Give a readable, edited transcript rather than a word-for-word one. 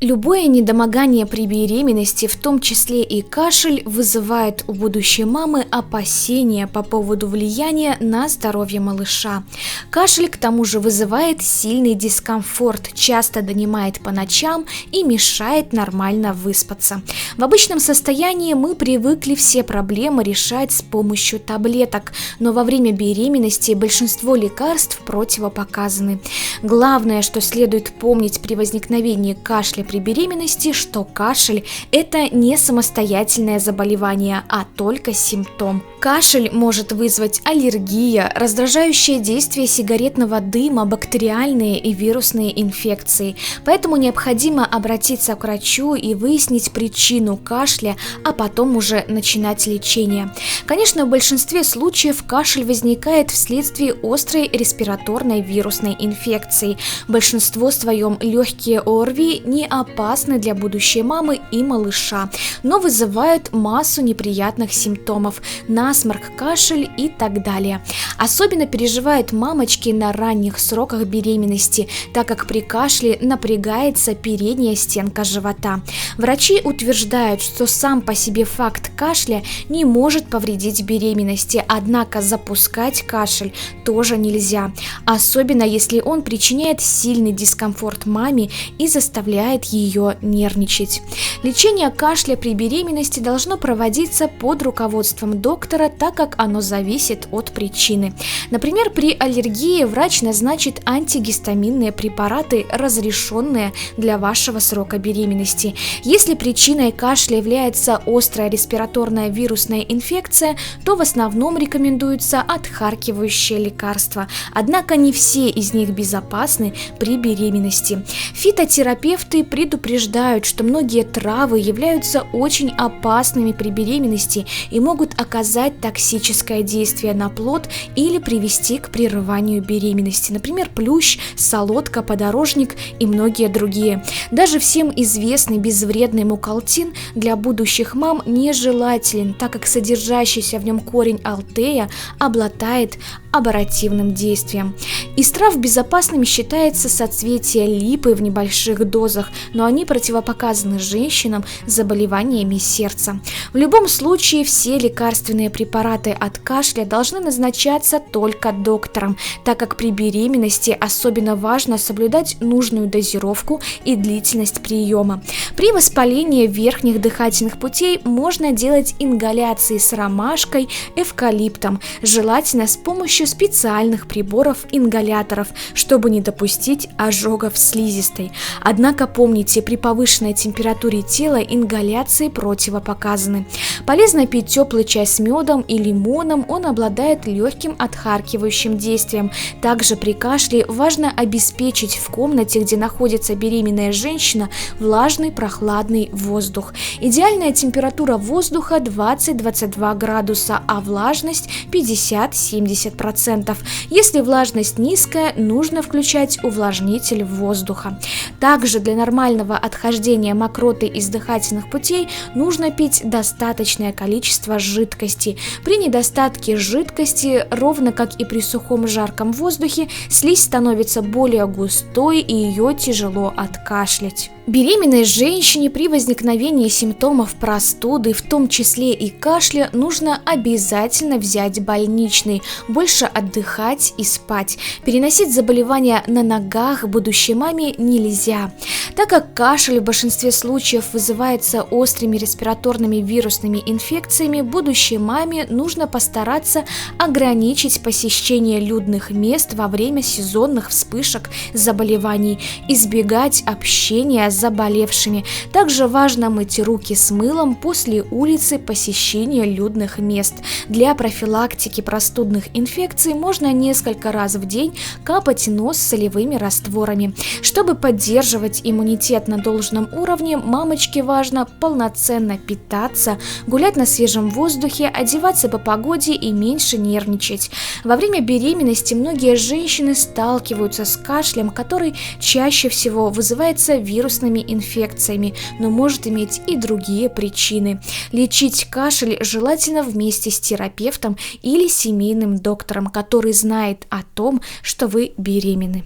Любое недомогание при беременности, в том числе и кашель, вызывает у будущей мамы опасения по поводу влияния на здоровье малыша. Кашель, к тому же, вызывает сильный дискомфорт, часто донимает по ночам и мешает нормально выспаться. В обычном состоянии мы привыкли все проблемы решать с помощью таблеток, но во время беременности большинство лекарств противопоказаны. Главное, что следует помнить при возникновении кашля при беременности, что кашель – это не самостоятельное заболевание, а только симптом. Кашель может вызвать аллергия, раздражающее действие сигаретного дыма, бактериальные и вирусные инфекции. Поэтому необходимо обратиться к врачу и выяснить причину кашля, а потом уже начинать лечение. Конечно, в большинстве случаев кашель возникает вследствие острой респираторной вирусной инфекции. В большинстве своем легкие ОРВИ не опасны для будущей мамы и малыша, но вызывают массу неприятных симптомов – насморк, кашель и так далее. Особенно переживают мамочки на ранних сроках беременности, так как при кашле напрягается передняя стенка живота. Врачи утверждают, что сам по себе факт кашля не может повредить беременности, однако запускать кашель тоже нельзя, особенно если он причиняет сильный дискомфорт маме и заставляет ее нервничать. Лечение кашля при беременности должно проводиться под руководством доктора, так как оно зависит от причины. Например, при аллергии врач назначит антигистаминные препараты, разрешенные для вашего срока беременности. Если причиной кашля является острая респираторная вирусная инфекция, то в основном рекомендуются отхаркивающие лекарства. Однако не все из них безопасны при беременности. Фитотерапевты предупреждают, что многие травы являются очень опасными при беременности и могут оказать токсическое действие на плод или привести к прерыванию беременности. Например, плющ, солодка, подорожник и многие другие. Даже всем известный безвредный мукалтин для будущих мам нежелателен, так как содержащийся в нем корень алтея обладает абортивным действием. Из трав безопасными считается соцветие липы в небольших дозах, но они противопоказаны женщинам с заболеваниями сердца. В любом случае, все лекарственные препараты от кашля должны назначаться только доктором, так как при беременности особенно важно соблюдать нужную дозировку и длительность приема. При воспалении верхних дыхательных путей можно делать ингаляции с ромашкой, эвкалиптом, желательно с помощью специальных приборов-ингаляторов, чтобы не допустить ожогов слизистой. Однако помните, при повышенной температуре тела ингаляции противопоказаны. Полезно пить теплый чай с медом и лимоном, он обладает легким отхаркивающим действием. Также при кашле важно обеспечить в комнате, где находится беременная женщина, влажный прохладный воздух. Идеальная температура воздуха 20-22 градуса, а влажность 50-70%. Если влажность низкая, нужно включать увлажнитель воздуха. Также для нормального отхождения мокроты из дыхательных путей нужно пить достаточное количество жидкости. При недостатке жидкости, ровно как и при сухом жарком воздухе, слизь становится более густой и ее тяжело откашлять. Беременной женщине при возникновении симптомов простуды, в том числе и кашля, нужно обязательно взять больничный, больше отдыхать и спать. Переносить заболевания на ногах будущей маме нельзя. Так как кашель в большинстве случаев вызывается острыми респираторными вирусными инфекциями, будущей маме нужно постараться ограничить посещение людных мест во время сезонных вспышек заболеваний, избегать общения с заболевшими. Также важно мыть руки с мылом после улицы, посещения людных мест. Для профилактики простудных инфекций можно несколько раз в день капать нос солевыми растворами. Чтобы поддерживать иммунитет на должном уровне, мамочке важно полноценно питаться, гулять на свежем воздухе, одеваться по погоде и меньше нервничать. Во время беременности многие женщины сталкиваются с кашлем, который чаще всего вызывается вирусными инфекциями, но может иметь и другие причины. Лечить кашель желательно вместе с терапевтом или семейным доктором, который знает о том, что вы беременны.